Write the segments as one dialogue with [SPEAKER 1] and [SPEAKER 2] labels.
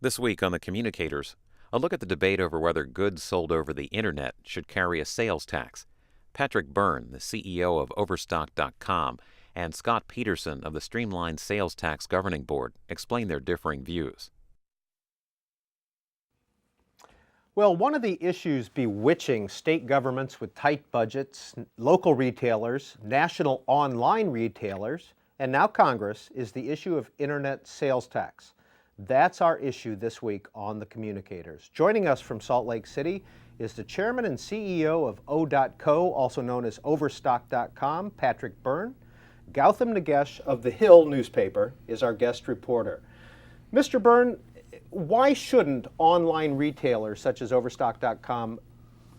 [SPEAKER 1] This week on the Communicators, a look at the debate over whether goods sold over the internet should carry a sales tax. Patrick Byrne, the CEO of Overstock.com, and Scott Peterson of the Streamlined Sales Tax Governing Board explain their differing views.
[SPEAKER 2] Well, one of the issues bewitching state governments with tight budgets, local retailers, national online retailers, and now Congress is the issue of internet sales tax. That's our issue this week on the Communicators. Joining us from Salt Lake City is the chairman and CEO of O.co, also known as Overstock.com, Patrick Byrne. Gautam Nagesh of The Hill newspaper is our guest reporter. Mr. Byrne, why shouldn't online retailers such as Overstock.com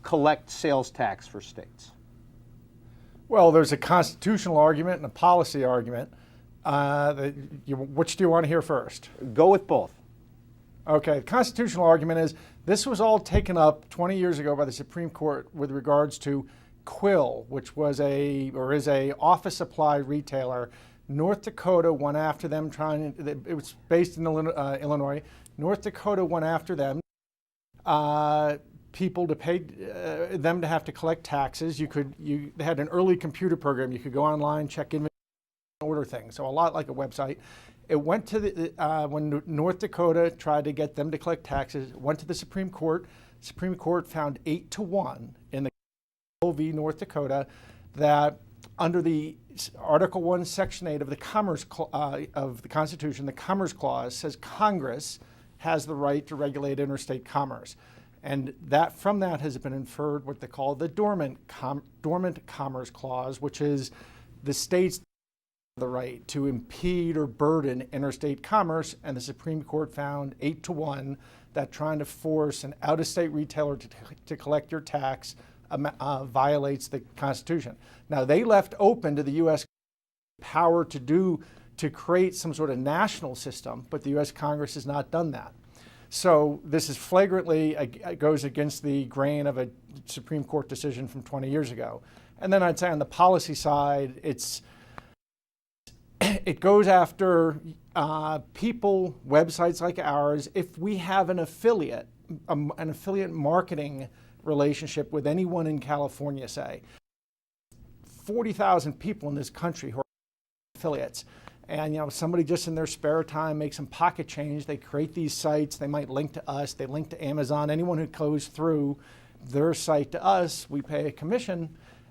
[SPEAKER 2] collect sales tax for states?
[SPEAKER 3] Well, there's a constitutional argument and a policy argument. Which do you want to hear first?
[SPEAKER 2] Go with both.
[SPEAKER 3] Okay, the constitutional argument is this was all taken up 20 years ago by the Supreme Court with regards to Quill, which is a office supply retailer. North Dakota went after them it was based in Illinois. North Dakota went after them, people to pay them to have to collect taxes. They had an early computer program. You could go online, check inventory, order things. So a lot like a website. It went to when North Dakota tried to get them to collect taxes, went to the Supreme Court. Supreme Court found 8-1 in the v. North Dakota that under the Article 1, Section 8 of the Commerce of the Constitution, the Commerce Clause says Congress has the right to regulate interstate commerce. And that from that has been inferred what they call the Dormant Commerce Clause, which is the states the right to impede or burden interstate commerce, and the Supreme Court found 8-1 that trying to force an out-of-state retailer to collect your tax violates the Constitution. Now, they left open to the U.S. power to create some sort of national system, but the U.S. Congress has not done that. So this is flagrantly goes against the grain of a Supreme Court decision from 20 years ago. And then I'd say on the policy side, it goes after people, websites like ours. If we have an affiliate marketing relationship with anyone in California, say, 40,000 people in this country who are affiliates, and somebody just in their spare time makes some pocket change, they create these sites, they might link to us, they link to Amazon, anyone who goes through their site to us, we pay a commission.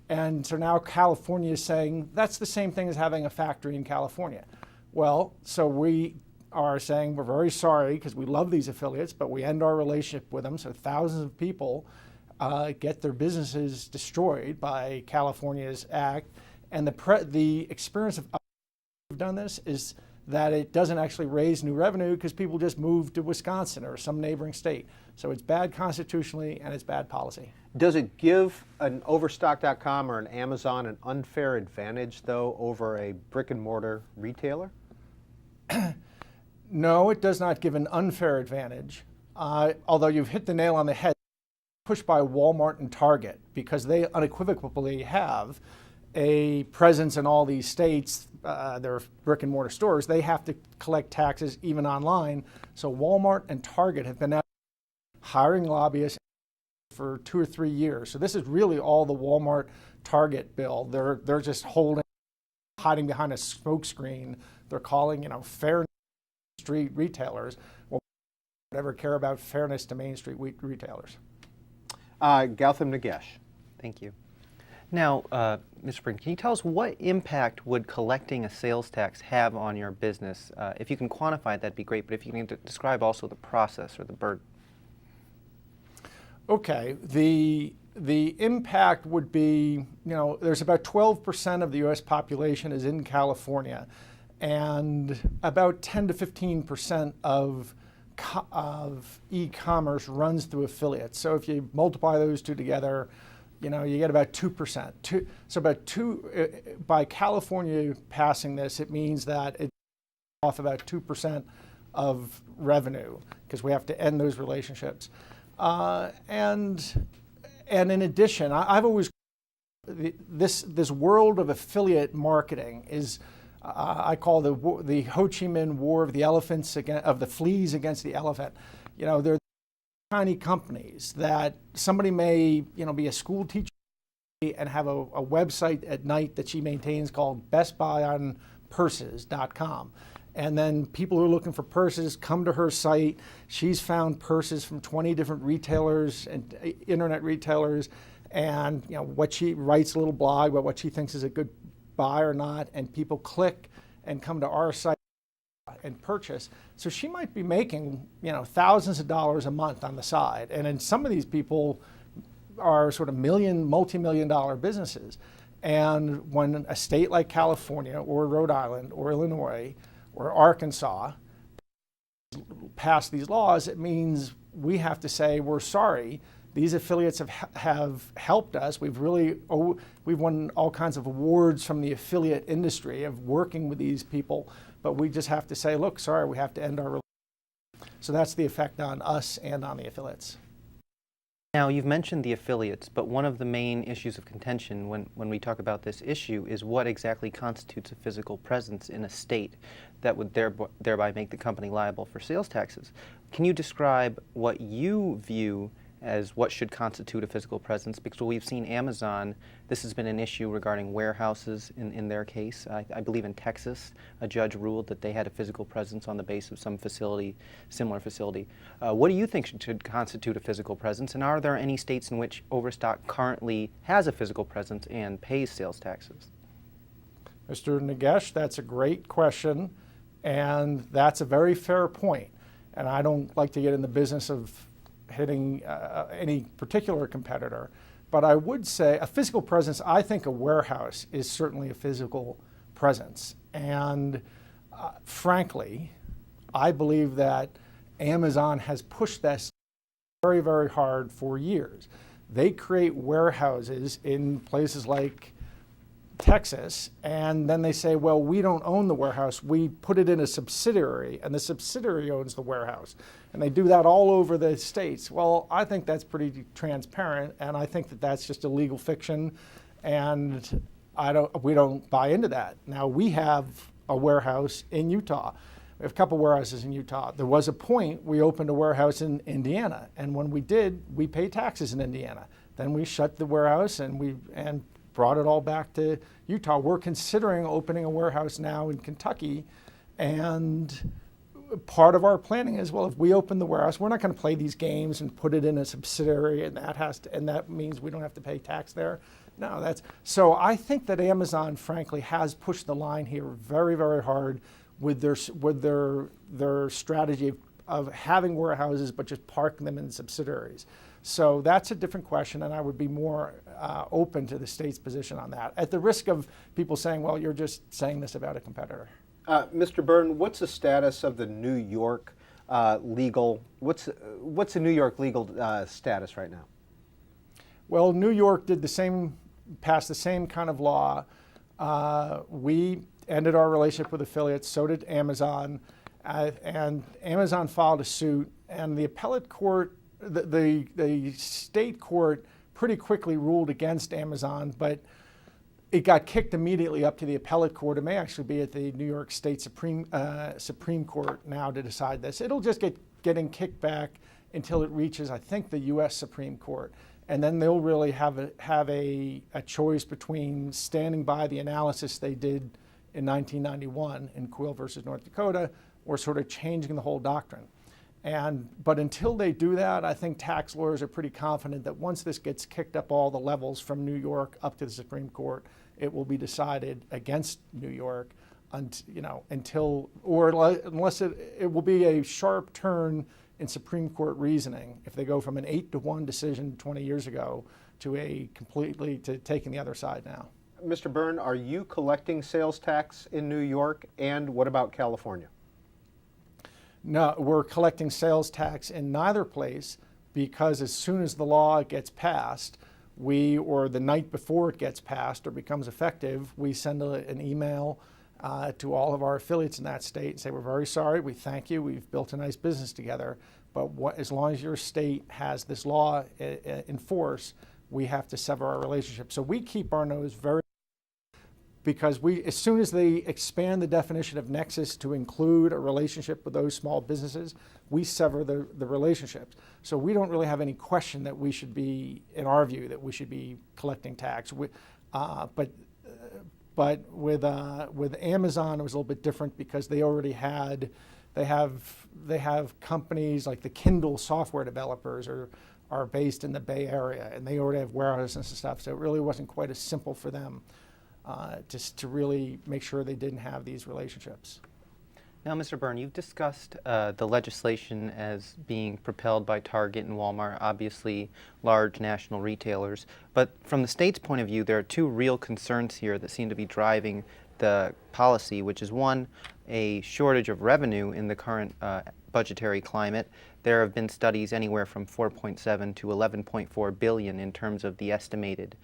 [SPEAKER 3] And so now California is saying that's the same thing as having a factory in California. Well, so we are saying we're very sorry because we love these affiliates, but we end our relationship with them. So thousands of people get their businesses destroyed by California's act. And the experience of we've done this is that it doesn't actually raise new revenue because people just move to Wisconsin or some neighboring state. So it's bad constitutionally and it's bad policy.
[SPEAKER 2] Does it give an Overstock.com or an Amazon an unfair advantage, though, over a brick and mortar retailer?
[SPEAKER 3] No, it does not give an unfair advantage. Although you've hit the nail on the head, pushed by Walmart and Target because they unequivocally have a presence in all these states. Their brick and mortar stores, they have to collect taxes even online. So Walmart and Target have been out hiring lobbyists for 2 or 3 years. So this is really all the Walmart Target bill. They're just hiding behind a smokescreen. They're calling, fair street retailers. Well, never care about fairness to Main Street retailers.
[SPEAKER 2] Gautam Nagesh.
[SPEAKER 4] Thank you. Now, Mr. Byrne, can you tell us what impact would collecting a sales tax have on your business? If you can quantify it, that'd be great, but if you can describe also the process or the burden.
[SPEAKER 3] Okay, the impact would be, there's about 12% of the U.S. population is in California, and about 10 to 15% of e-commerce runs through affiliates. So if you multiply those two together, you get about 2%. By California passing this, it means that it's off about 2% of revenue because we have to end those relationships. And in addition, I've always this world of affiliate marketing is I call the Ho Chi Minh War of the elephants of the fleas against the elephant. You know, they're tiny companies that somebody may, you know, be a school teacher and have a website at night that she maintains called bestbuyonpurses.com. And then people who are looking for purses come to her site. She's found purses from 20 different retailers and internet retailers, and you know what, she writes a little blog about what she thinks is a good buy or not, and people click and come to our site and purchase. So she might be making, you know, thousands of dollars a month on the side. And then some of these people are sort of multi-million-dollar businesses. And when a state like California or Rhode Island or Illinois or Arkansas pass these laws, it means we have to say, we're sorry. These affiliates have helped us. We've won all kinds of awards from the affiliate industry of working with these people, but we just have to say, look, sorry, we have to end our relationship. So that's the effect on us and on the affiliates.
[SPEAKER 4] Now, you've mentioned the affiliates, but one of the main issues of contention when we talk about this issue is what exactly constitutes a physical presence in a state that would thereby make the company liable for sales taxes. Can you describe what you view as what should constitute a physical presence? Because we've seen Amazon, this has been an issue regarding warehouses in their case. I believe in Texas, a judge ruled that they had a physical presence on the base of some facility, similar facility. What do you think should constitute a physical presence, and are there any states in which Overstock currently has a physical presence and pays sales taxes?
[SPEAKER 3] Mr. Nagesh, that's a great question, and that's a very fair point. And I don't like to get in the business of hitting any particular competitor, but I would say a physical presence, I think a warehouse is certainly a physical presence. And frankly, I believe that Amazon has pushed this very, very hard for years. They create warehouses in places like Texas, and then they say, well, we don't own the warehouse, we put it in a subsidiary, and the subsidiary owns the warehouse. And they do that all over the states. Well, I think that's pretty transparent, and I think that that's just a legal fiction, and we don't buy into that. Now, we have a warehouse in Utah. We have a couple warehouses in Utah. There was a point we opened a warehouse in Indiana, and when we did, we pay taxes in Indiana. Then we shut the warehouse and brought it all back to Utah. We're considering opening a warehouse now in Kentucky, and part of our planning is, well, if we open the warehouse, we're not going to play these games and put it in a subsidiary, and that means we don't have to pay tax there. No, so I think that Amazon, frankly, has pushed the line here very, very hard with their strategy of having warehouses but just parking them in subsidiaries. So that's a different question, and I would be more open to the state's position on that, at the risk of people saying, well, you're just saying this about a competitor.
[SPEAKER 2] Mr. Byrne, what's the status of the New York legal, what's the New York legal status right now?
[SPEAKER 3] Well, New York passed the same kind of law. We ended our relationship with affiliates, so did Amazon, and Amazon filed a suit, and the appellate court, the state court pretty quickly ruled against Amazon, but it got kicked immediately up to the appellate court. It may actually be at the New York State Supreme Court now to decide this. It'll just getting kicked back until it reaches, I think, the U.S. Supreme Court. And then they'll really have a choice between standing by the analysis they did in 1991 in Quill versus North Dakota, or sort of changing the whole doctrine. But until they do that, I think tax lawyers are pretty confident that once this gets kicked up all the levels from New York up to the Supreme Court, it will be decided against New York, unless it will be a sharp turn in Supreme Court reasoning if they go from an 8-1 decision 20 years ago to taking the other side now.
[SPEAKER 2] Mr. Byrne, are you collecting sales tax in New York, and what about California?
[SPEAKER 3] No, we're collecting sales tax in neither place, because as soon as the law gets passed, or the night before it gets passed or becomes effective, we send an email to all of our affiliates in that state and say, we're very sorry, we thank you, we've built a nice business together, but as long as your state has this law in force, we have to sever our relationship. So we keep our nose very because as soon as they expand the definition of nexus to include a relationship with those small businesses, we sever the relationships. So we don't really have any question that we should be, in our view, that we should be collecting tax. But with Amazon, it was a little bit different because they already had, they have companies like the Kindle software developers are based in the Bay Area, and they already have warehouses and stuff. So it really wasn't quite as simple for them to really make sure they didn't have these relationships.
[SPEAKER 4] Now, Mr. Byrne, you've discussed the legislation as being propelled by Target and Walmart, obviously large national retailers. But from the state's point of view, there are two real concerns here that seem to be driving the policy, which is one, a shortage of revenue in the current budgetary climate. There have been studies anywhere from 4.7 to 11.4 billion in terms of the estimated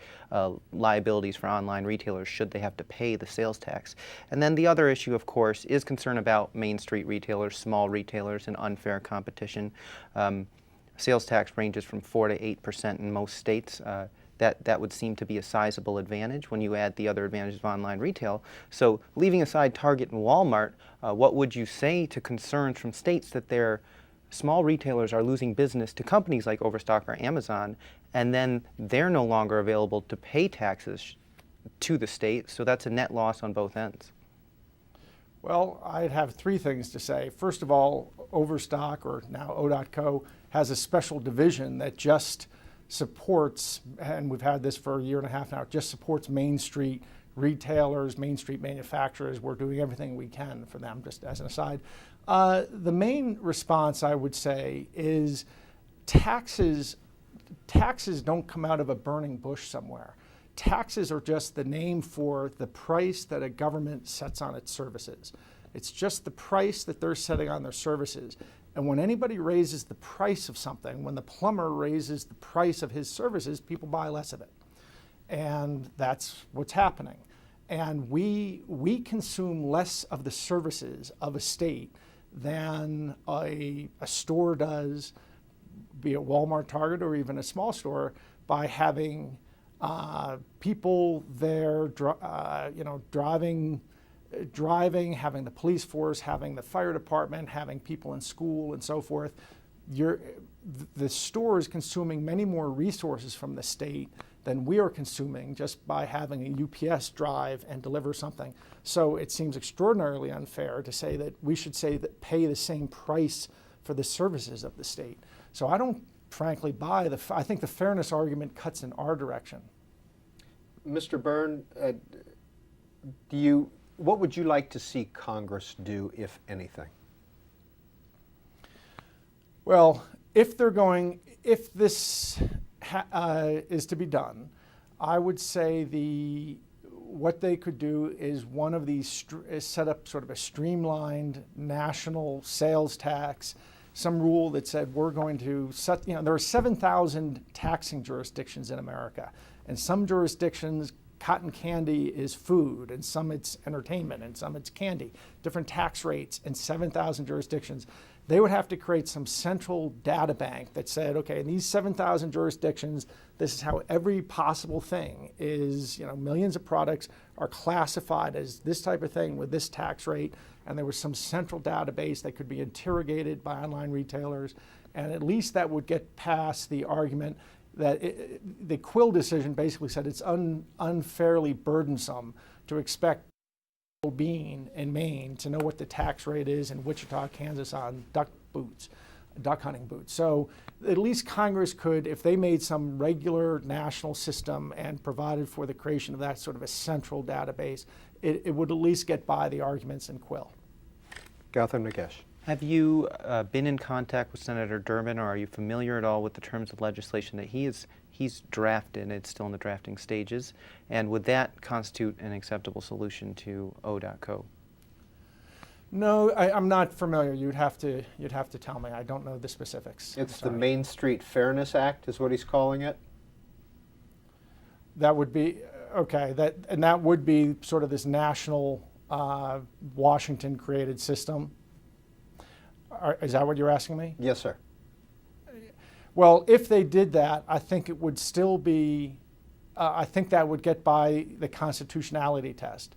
[SPEAKER 4] liabilities for online retailers should they have to pay the sales tax. And then the other issue, of course, is concern about Main Street retailers, small retailers, and unfair competition. Sales tax ranges from 4 to 8% in most states. That would seem to be a sizable advantage when you add the other advantages of online retail. So leaving aside Target and Walmart, what would you say to concerns from states that their small retailers are losing business to companies like Overstock or Amazon, and then they're no longer available to pay taxes to the state, so that's a net loss on both ends?
[SPEAKER 3] Well, I'd have three things to say. First of all, Overstock, or now O.co, has a special division that just supports, and we've had this for a year and a half now, just supports Main Street retailers, Main Street manufacturers. We're doing everything we can for them, just as an aside. The main response, I would say, is taxes don't come out of a burning bush somewhere. Taxes are just the name for the price that a government sets on its services. It's just the price that they're setting on their services. And when anybody raises the price of something, when the plumber raises the price of his services, people buy less of it. And that's what's happening. And we consume less of the services of a state than a store does, be it Walmart, Target, or even a small store, by having people there, driving, having the police force, having the fire department, having people in school, and so forth. The store is consuming many more resources from the state than we are consuming just by having a UPS drive and deliver something. So it seems extraordinarily unfair to say that we should pay the same price for the services of the state. So I don't frankly buy I think the fairness argument cuts in our direction.
[SPEAKER 2] Mr. Byrne, what would you like to see Congress do, if anything?
[SPEAKER 3] Well, if this is to be done, I would say what they could do is one of these is set up sort of a streamlined national sales tax, some rule that said we're going to set, there are 7,000 taxing jurisdictions in America, and some jurisdictions cotton candy is food, and some it's entertainment, and some it's candy, different tax rates in 7,000 jurisdictions. They would have to create some central data bank that said, okay, in these 7,000 jurisdictions, this is how every possible thing is, millions of products are classified as this type of thing with this tax rate, and there was some central database that could be interrogated by online retailers, and at least that would get past the argument that the Quill decision basically said it's unfairly burdensome to expect being in Maine to know what the tax rate is in Wichita, Kansas on duck hunting boots. So at least Congress could, if they made some regular national system and provided for the creation of that sort of a central database, it would at least get by the arguments in Quill.
[SPEAKER 2] Gautam Nagesh.
[SPEAKER 4] Have you been in contact with Senator Durbin, or are you familiar at all with the terms of legislation that he's drafted? It's still in the drafting stages, and would that constitute an acceptable solution to O.co?
[SPEAKER 3] No, I'm not familiar. You'd have to tell me. I don't know the specifics.
[SPEAKER 2] It's the Main Street Fairness Act, is what he's calling it.
[SPEAKER 3] That would be okay. That would be sort of this national Washington-created system. Is that what you're asking me?
[SPEAKER 2] Yes, sir.
[SPEAKER 3] Well, if they did that, I think it would still be I think that would get by the constitutionality test.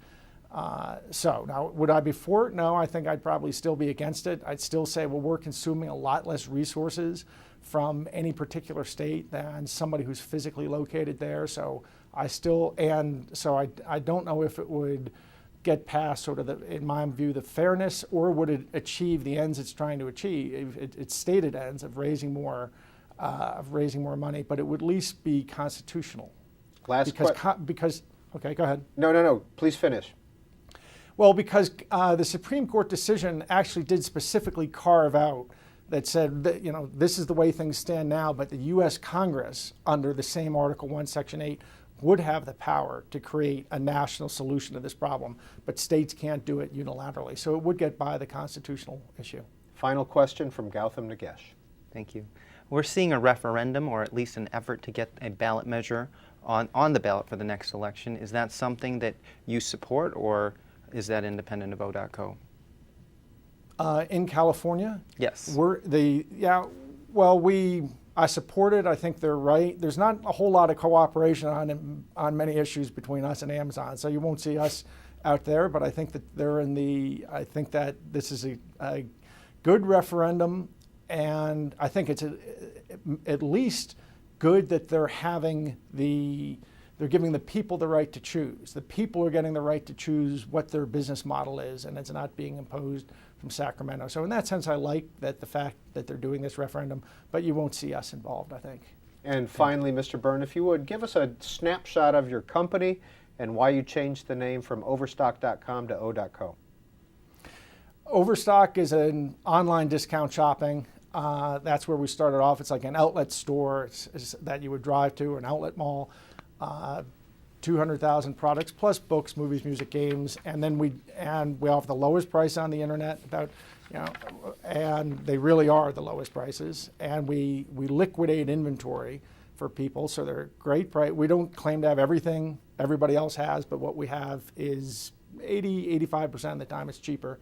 [SPEAKER 3] So now, would I be for it? No, I think I'd probably still be against it. I'd still say, well, we're consuming a lot less resources from any particular state than somebody who's physically located there. So I don't know if it would get past sort of in my view, the fairness, or would it achieve the ends it's trying to achieve, its stated ends of raising more money, but it would at least be constitutional. Because okay, go ahead.
[SPEAKER 2] No, please finish.
[SPEAKER 3] Well, because the Supreme Court decision actually did specifically carve out that said that, this is the way things stand now, but the U.S. Congress, under the same Article 1, Section 8, would have the power to create a national solution to this problem, but states can't do it unilaterally. So it would get by the constitutional issue.
[SPEAKER 2] Final question from Gautam Nagesh.
[SPEAKER 4] Thank you. We're seeing a referendum, or at least an effort to get a ballot measure on the ballot for the next election. Is that something that you support, or is that independent of O.co?
[SPEAKER 3] In California?
[SPEAKER 4] Yes.
[SPEAKER 3] I support it. I think they're right. There's not a whole lot of cooperation on many issues between us and Amazon, so you won't see us out there, but I think that I think that this is a good referendum, and I think it's at least good that they're giving the people the right to choose. The people are getting the right to choose what their business model is, and it's not being imposed from Sacramento. So in that sense, I like the fact that they're doing this referendum, but you won't see us involved, I think.
[SPEAKER 2] And finally, Mr. Byrne, if you would, give us a snapshot of your company and why you changed the name from Overstock.com to O.co.
[SPEAKER 3] Overstock is an online discount shopping. That's where we started off. It's like an outlet store that you would drive to, an outlet mall. 200,000 products plus books, movies, music, games, and then we offer the lowest price on the internet, and they really are the lowest prices. And we liquidate inventory for people, so they're great price. We don't claim to have everything everybody else has, but what we have is 85% of the time it's cheaper.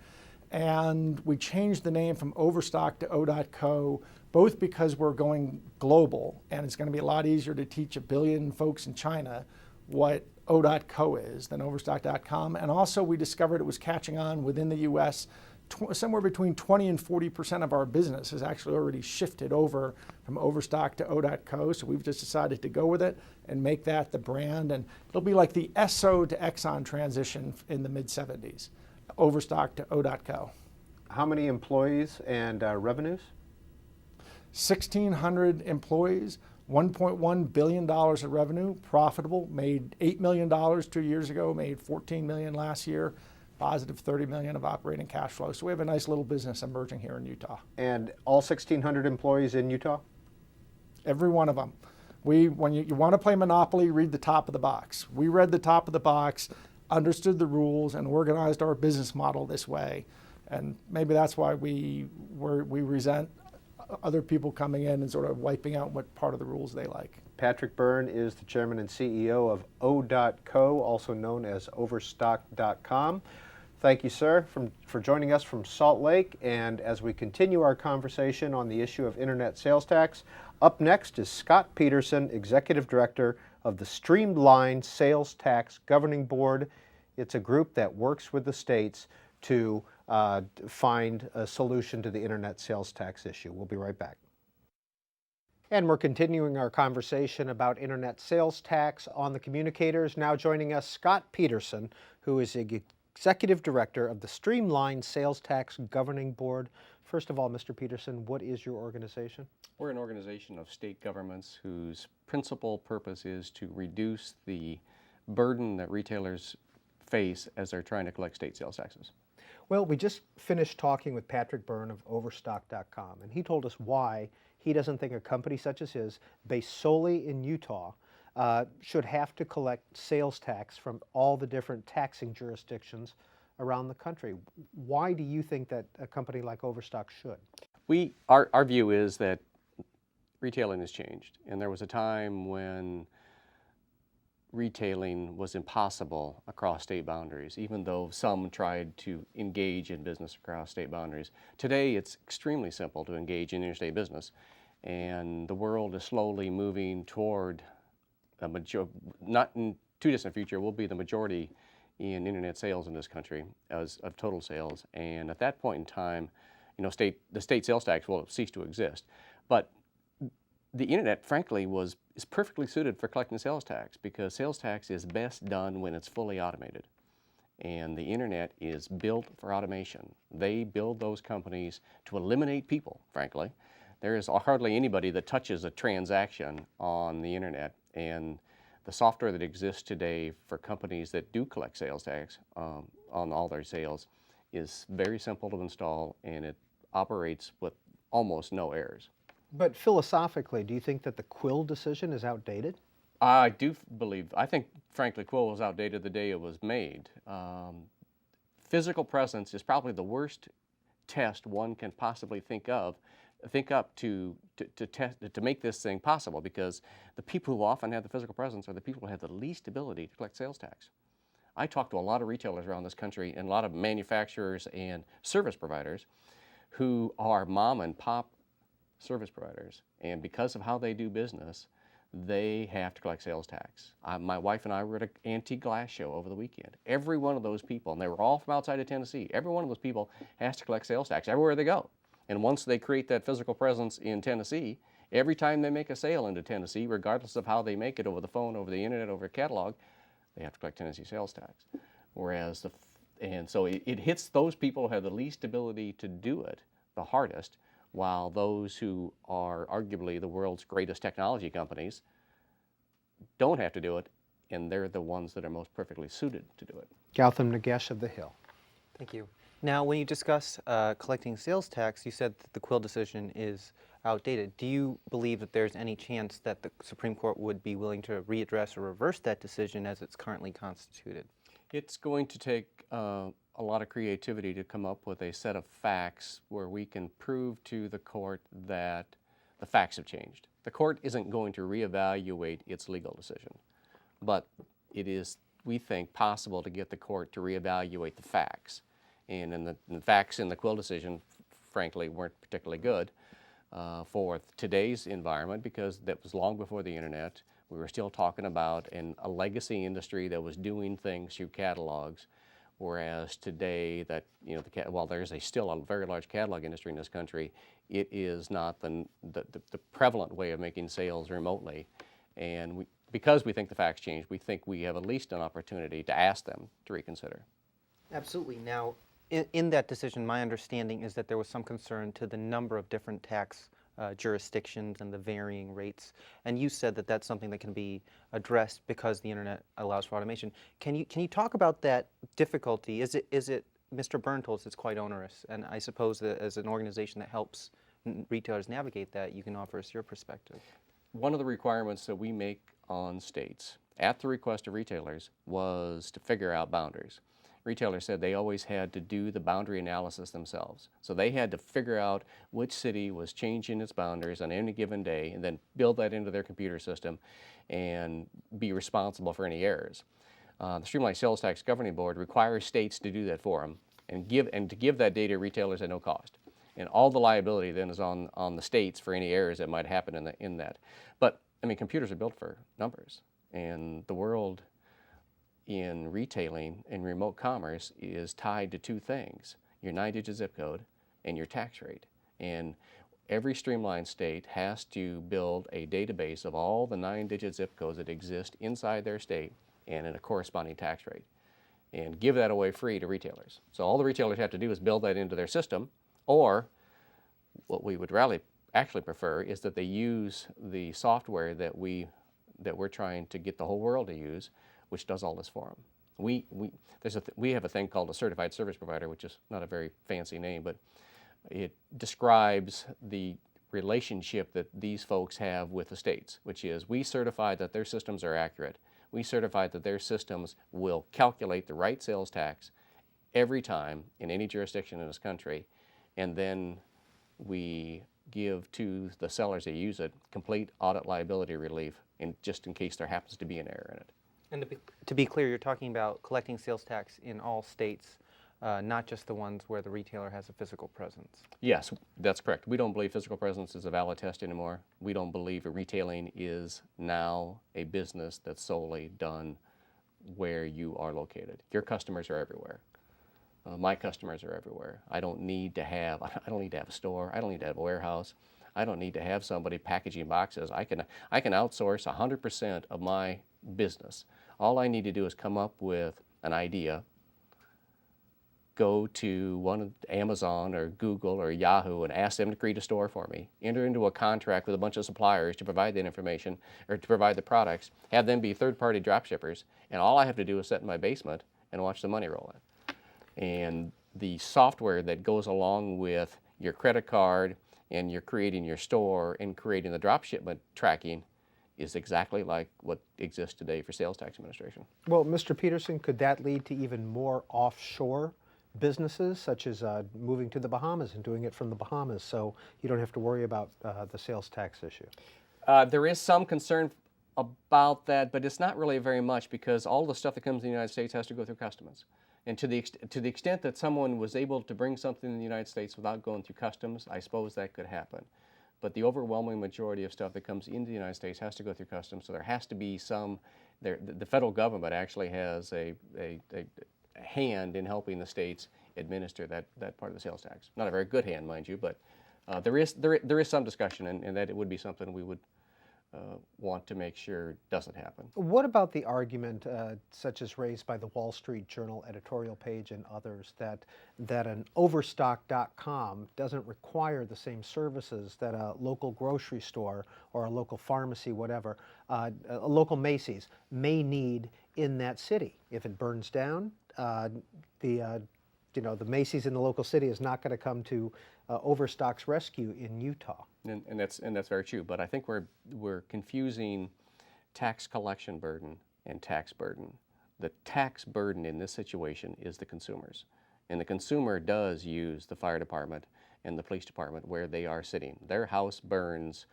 [SPEAKER 3] And we changed the name from Overstock to O.co, both because we're going global, and it's going to be a lot easier to teach 1 billion folks in China what O.co is than Overstock.com. And also we discovered it was catching on within the U.S. Somewhere between 20 and 40% of our business has actually already shifted over from Overstock to O.co. So we've just decided to go with it and make that the brand. And it'll be like the Esso to Exxon transition in the mid-'70s, Overstock to O.co.
[SPEAKER 2] How many employees and revenues?
[SPEAKER 3] 1,600 employees, $1.1 billion of revenue, profitable, made $8 million 2 years ago, made $14 million last year, positive $30 million of operating cash flow. So we have a nice little business emerging here in Utah.
[SPEAKER 2] And all 1,600 employees in Utah?
[SPEAKER 3] Every one of them. When you want to play Monopoly, read the top of the box. We read the top of the box, understood the rules, and organized our business model this way. And maybe that's why we resent other people coming in and sort of wiping out what part of the rules they like.
[SPEAKER 2] Patrick Byrne is the chairman and CEO of O.co, also known as Overstock.com. Thank you, sir, for joining us from Salt Lake. And as we continue our conversation on the issue of internet sales tax, up next is Scott Peterson, Executive Director of the Streamlined Sales Tax Governing Board. It's a group that works with the states to find a solution to the internet sales tax issue. We'll be right back. And we're continuing our conversation about internet sales tax on the Communicators. Now joining us, Scott Peterson, who is Executive Director of the Streamlined Sales Tax Governing Board. First of all, Mr. Peterson, what is your organization?
[SPEAKER 5] We're an organization of state governments whose principal purpose is to reduce the burden that retailers face as they're trying to collect state sales taxes.
[SPEAKER 2] Well, we just finished talking with Patrick Byrne of Overstock.com, and he told us why he doesn't think a company such as his, based solely in Utah, should have to collect sales tax from all the different taxing jurisdictions around the country. Why do you think that a company like Overstock should?
[SPEAKER 5] Our view is that retailing has changed, and there was a time when retailing was impossible across state boundaries, even though some tried to engage in business across state boundaries. Today, it's extremely simple to engage in interstate business, and the world is slowly moving toward not in too distant future, will be the majority in internet sales in this country as of total sales. And at that point in time, the state sales tax will cease to exist. But the internet, frankly, is perfectly suited for collecting sales tax, because sales tax is best done when it's fully automated. And the internet is built for automation. They build those companies to eliminate people, frankly. There is hardly anybody that touches a transaction on the internet, and the software that exists today for companies that do collect sales tax on all their sales is very simple to install, and it operates with almost no errors.
[SPEAKER 2] But philosophically, do you think that the Quill decision is outdated?
[SPEAKER 5] I think, frankly, Quill was outdated the day it was made. Physical presence is probably the worst test one can possibly think up to make this thing possible, because the people who often have the physical presence are the people who have the least ability to collect sales tax. I talk to a lot of retailers around this country and a lot of manufacturers and service providers who are mom and pop service providers, and because of how they do business, they have to collect sales tax. My wife and I were at an antique glass show over the weekend. Every one of those people, and they were all from outside of Tennessee, every one of those people has to collect sales tax everywhere they go. And once they create that physical presence in Tennessee, every time they make a sale into Tennessee, regardless of how they make it, over the phone, over the internet, over a catalog, they have to collect Tennessee sales tax. So it hits those people who have the least ability to do it the hardest, while those who are arguably the world's greatest technology companies don't have to do it, and they're the ones that are most perfectly suited to do it.
[SPEAKER 2] Gautam Nagesh of The Hill.
[SPEAKER 4] Thank you. Now, when you discuss collecting sales tax, you said that the Quill decision is outdated. Do you believe that there's any chance that the Supreme Court would be willing to readdress or reverse that decision as it's currently constituted?
[SPEAKER 5] It's going to take a lot of creativity to come up with a set of facts where we can prove to the court that the facts have changed. The court isn't going to reevaluate its legal decision, but it is, we think, possible to get the court to reevaluate the facts. And the facts in the Quill decision, frankly, weren't particularly good for today's environment, because that was long before the internet. We were still talking about a legacy industry that was doing things through catalogs, whereas today that, while there's still a very large catalog industry in this country, it is not the prevalent way of making sales remotely. And because we think the facts changed, we think we have at least an opportunity to ask them to reconsider.
[SPEAKER 4] Absolutely. Now, in that decision, my understanding is that there was some concern to the number of different tax jurisdictions and the varying rates. And you said that that's something that can be addressed because the internet allows for automation. Can you talk about that difficulty? Is it Mr. Byrne told us it's quite onerous, and I suppose that as an organization that helps retailers navigate that, you can offer us your perspective.
[SPEAKER 5] One of the requirements that we make on states, at the request of retailers, was to figure out boundaries. Retailers said they always had to do the boundary analysis themselves. So they had to figure out which city was changing its boundaries on any given day, and then build that into their computer system and be responsible for any errors. The Streamlined Sales Tax Governing Board requires states to do that for them, and to give that data to retailers at no cost. And all the liability then is on the states for any errors that might happen in that. But I mean, computers are built for numbers, and the world in retailing and remote commerce is tied to two things: your 9-digit zip code and your tax rate. And every streamlined state has to build a database of all the 9-digit zip codes that exist inside their state and in a corresponding tax rate, and give that away free to retailers. So all the retailers have to do is build that into their system, or what we would actually prefer is that they use the software that we're trying to get the whole world to use, which does all this for them. We have a thing called a certified service provider, which is not a very fancy name, but it describes the relationship that these folks have with the states, which is, we certify that their systems are accurate. We certify that their systems will calculate the right sales tax every time in any jurisdiction in this country, and then we give to the sellers that use it complete audit liability relief, just in case there happens to be an error in it.
[SPEAKER 4] And to be clear, you're talking about collecting sales tax in all states. not just the ones where the retailer has a physical presence.
[SPEAKER 5] Yes, that's correct. We don't believe physical presence is a valid test anymore. We don't believe retailing is now a business that's solely done where you are located. Your customers are everywhere. My customers are everywhere. I don't need to have a store. I don't need to have a warehouse. I don't need to have somebody packaging boxes. I can outsource 100% of my business. All I need to do is come up with an idea, go to one of Amazon or Google or Yahoo and ask them to create a store for me, enter into a contract with a bunch of suppliers to provide that information or to provide the products, have them be third-party drop shippers, and all I have to do is sit in my basement and watch the money roll in. And the software that goes along with your credit card and you're creating your store and creating the drop shipment tracking is exactly like what exists today for sales tax administration.
[SPEAKER 2] Well, Mr. Peterson, could that lead to even more offshore businesses, such as moving to the Bahamas and doing it from the Bahamas, so you don't have to worry about the sales tax issue?
[SPEAKER 5] There is some concern about that, but it's not really very much because all the stuff that comes in the United States has to go through customs. And to the extent that someone was able to bring something in the United States without going through customs, I suppose that could happen. But the overwhelming majority of stuff that comes into the United States has to go through customs, so there has to be some. The federal government actually has a hand in helping the states administer that part of the sales tax. Not a very good hand, mind you, but there is some discussion, and that it would be something we would want to make sure doesn't happen.
[SPEAKER 2] What about the argument, such as raised by the Wall Street Journal editorial page and others, that an Overstock.com doesn't require the same services that a local grocery store or a local pharmacy, whatever, a local Macy's may need in that city? If it burns down, the Macy's in the local city is not going to come to Overstock's rescue in Utah.
[SPEAKER 5] And that's very true. But I think we're confusing tax collection burden and tax burden. The tax burden in this situation is the consumers, and the consumer does use the fire department and the police department where they are sitting. Their house burns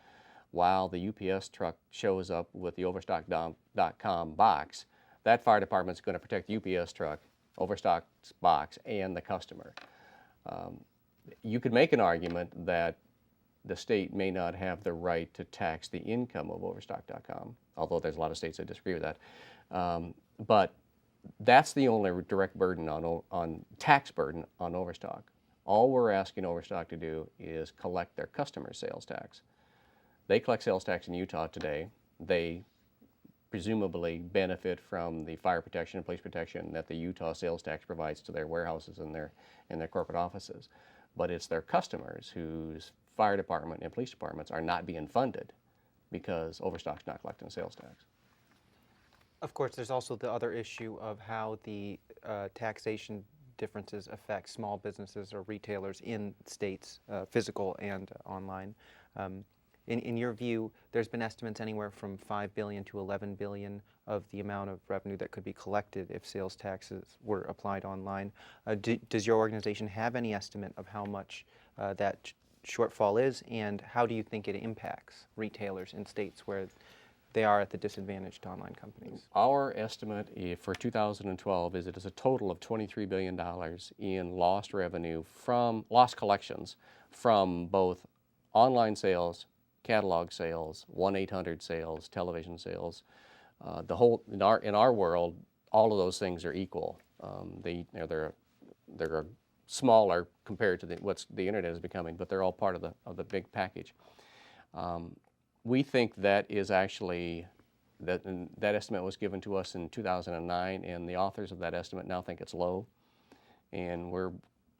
[SPEAKER 5] while the UPS truck shows up with the Overstock.com box. That fire department is going to protect the UPS truck, Overstock's box, and the customer. You could make an argument that the state may not have the right to tax the income of Overstock.com, although there's a lot of states that disagree with that. But that's the only direct burden on tax burden on Overstock. All we're asking Overstock to do is collect their customer sales tax. They collect sales tax in Utah today. They presumably benefit from the fire protection and police protection that the Utah sales tax provides to their warehouses and their corporate offices. But it's their customers whose fire department and police departments are not being funded because Overstock's not collecting sales tax.
[SPEAKER 4] Of course, there's also the other issue of how the taxation differences affect small businesses or retailers in states, physical and online. In your view, there's been estimates anywhere from $5 billion to $11 billion of the amount of revenue that could be collected if sales taxes were applied online. Does your organization have any estimate of how much that shortfall is, and how do you think it impacts retailers in states where they are at the disadvantage to online companies?
[SPEAKER 5] Our estimate for 2012 is it is a total of $23 billion in lost revenue from lost collections from both online sales, catalog sales, 1-800 sales, television sales. In our world, all of those things are equal. They're smaller compared to what the internet is becoming, but they're all part of the big package. We think that is actually that estimate was given to us in 2009, and the authors of that estimate now think it's low, and we're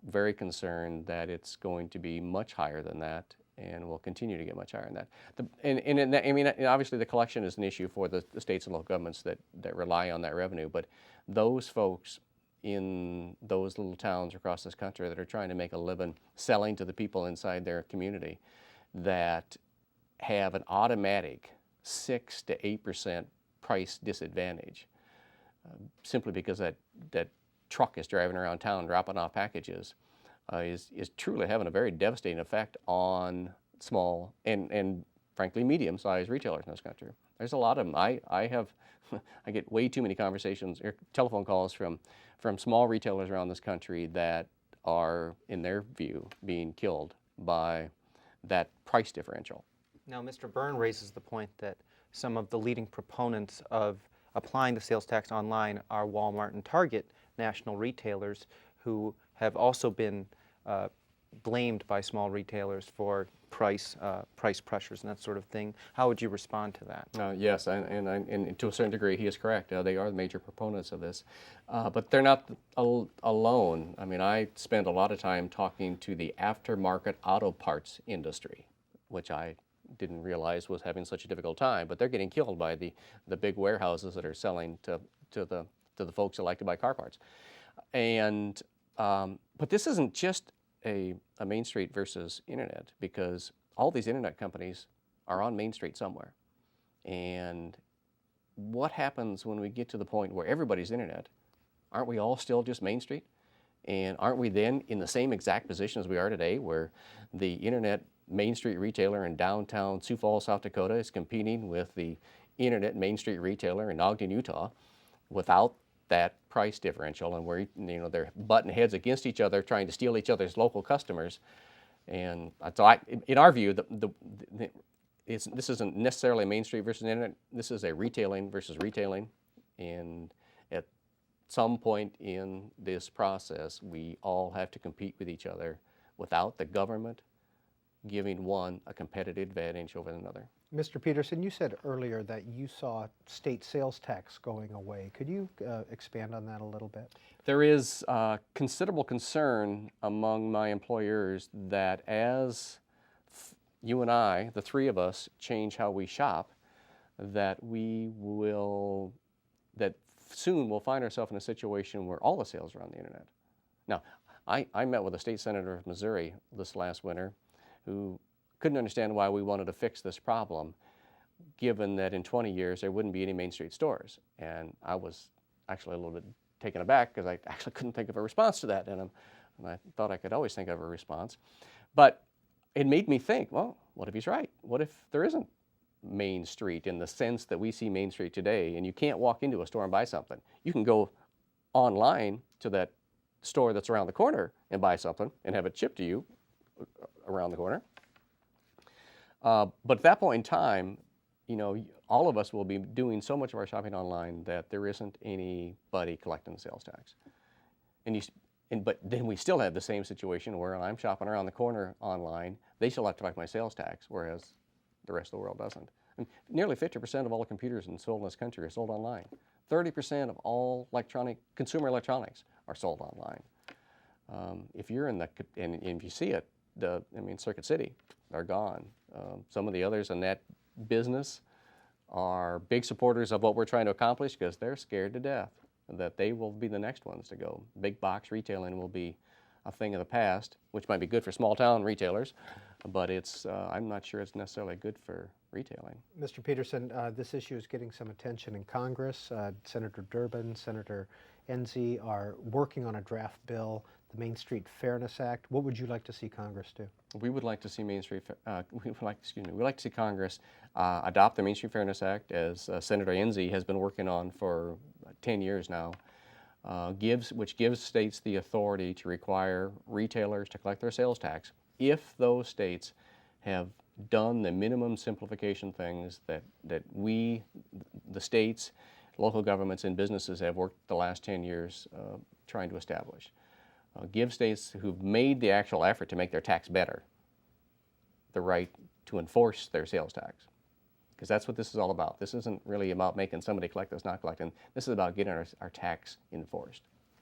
[SPEAKER 5] very concerned that it's going to be much higher than that, and will continue to get much higher than that. Obviously the collection is an issue for the states and local governments that rely on that revenue, but those folks in those little towns across this country that are trying to make a living selling to the people inside their community that have an automatic 6 to 8% price disadvantage simply because that truck is driving around town dropping off packages is truly having a very devastating effect on small and frankly, medium-sized retailers in this country. There's a lot of them. I have, I get way too many conversations or telephone calls from small retailers around this country that are, in their view, being killed by that price differential.
[SPEAKER 4] Now, Mr. Byrne raises the point that some of the leading proponents of applying the sales tax online are Walmart and Target, national retailers who have also been blamed by small retailers for price pressures and that sort of thing. How would you respond to that?
[SPEAKER 5] Yes, and to a certain degree, he is correct. They are the major proponents of this, but they're not alone. I mean, I spend a lot of time talking to the aftermarket auto parts industry, which I didn't realize was having such a difficult time, but they're getting killed by the big warehouses that are selling to the folks that like to buy car parts. And but this isn't just a Main Street versus internet, because all these internet companies are on Main Street somewhere. And what happens when we get to the point where everybody's internet? Aren't we all still just Main Street? And aren't we then in the same exact position as we are today, where the internet Main Street retailer in downtown Sioux Falls, South Dakota is competing with the internet Main Street retailer in Ogden, Utah, without that price differential, and where they're butting heads against each other, trying to steal each other's local customers. And so, in our view, this isn't necessarily Main Street versus internet. This is a retailing versus retailing, and at some point in this process, we all have to compete with each other without the government giving one a competitive advantage over another.
[SPEAKER 2] Mr. Peterson, you said earlier that you saw state sales tax going away. Could you expand on that a little bit?
[SPEAKER 5] There is considerable concern among my employers that as you and I, the three of us, change how we shop, that soon we'll find ourselves in a situation where all the sales are on the internet. Now, I met with a state senator of Missouri this last winter who couldn't understand why we wanted to fix this problem, given that in 20 years there wouldn't be any Main Street stores. And I was actually a little bit taken aback, because I actually couldn't think of a response to that, and I thought I could always think of a response. But it made me think, well, what if he's right? What if there isn't Main Street in the sense that we see Main Street today, and you can't walk into a store and buy something? You can go online to that store that's around the corner and buy something and have it shipped to you around the corner. But at that point in time, all of us will be doing so much of our shopping online that there isn't anybody collecting the sales tax. But then we still have the same situation where I'm shopping around the corner online, they still have to collect my sales tax, whereas the rest of the world doesn't. And nearly 50% of all the computers sold in this country are sold online. 30% of all consumer electronics are sold online. If you're and if you see it, Circuit City, they're gone. Some of the others in that business are big supporters of what we're trying to accomplish, because they're scared to death that they will be the next ones to go. Big box retailing will be a thing of the past, which might be good for small town retailers, but I'm not sure it's necessarily good for retailing.
[SPEAKER 2] Mr. Peterson, this issue is getting some attention in Congress. Senator Durbin, Senator Enzi are working on a draft bill, the Main Street Fairness Act. What would you like to see Congress do? We would like to see
[SPEAKER 5] we'd like to see Congress adopt the Main Street Fairness Act, as Senator Enzi has been working on for 10 years now, which gives states the authority to require retailers to collect their sales tax if those states have done the minimum simplification things that we, the states, local governments, and businesses have worked the last 10 years trying to establish. Give states who've made the actual effort to make their tax better the right to enforce their sales tax. Because that's what this is all about. This isn't really about making somebody collect that's not collecting. This is about getting our tax enforced.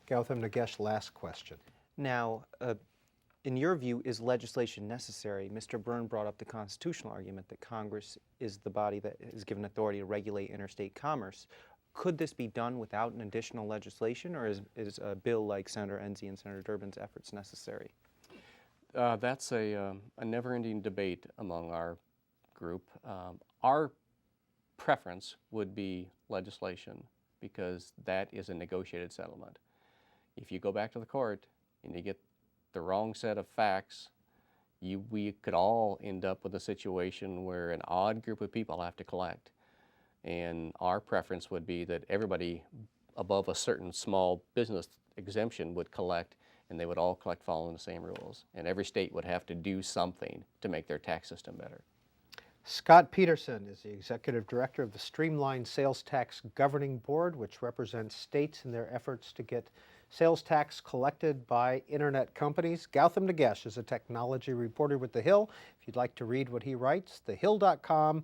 [SPEAKER 2] Gautam Nagesh, last question.
[SPEAKER 4] Now, in your view, is legislation necessary? Mr. Byrne brought up the constitutional argument that Congress is the body that is given authority to regulate interstate commerce. Could this be done without an additional legislation, or is a bill like Senator Enzi and Senator Durbin's efforts necessary?
[SPEAKER 5] That's a never-ending debate among our group. Our preference would be legislation, because that is a negotiated settlement. If you go back to the court and you get the wrong set of facts, we could all end up with a situation where an odd group of people have to collect. And our preference would be that everybody above a certain small business exemption would collect, and they would all collect following the same rules. And every state would have to do something to make their tax system better.
[SPEAKER 2] Scott Peterson is the Executive Director of the Streamlined Sales Tax Governing Board, which represents states in their efforts to get sales tax collected by internet companies. Gautam Nagesh is a technology reporter with The Hill. If you'd like to read what he writes, thehill.com,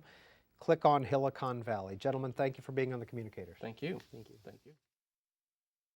[SPEAKER 2] click on Silicon Valley. Gentlemen, thank you for being on the Communicators.
[SPEAKER 5] Thank you. Thank you. Thank you.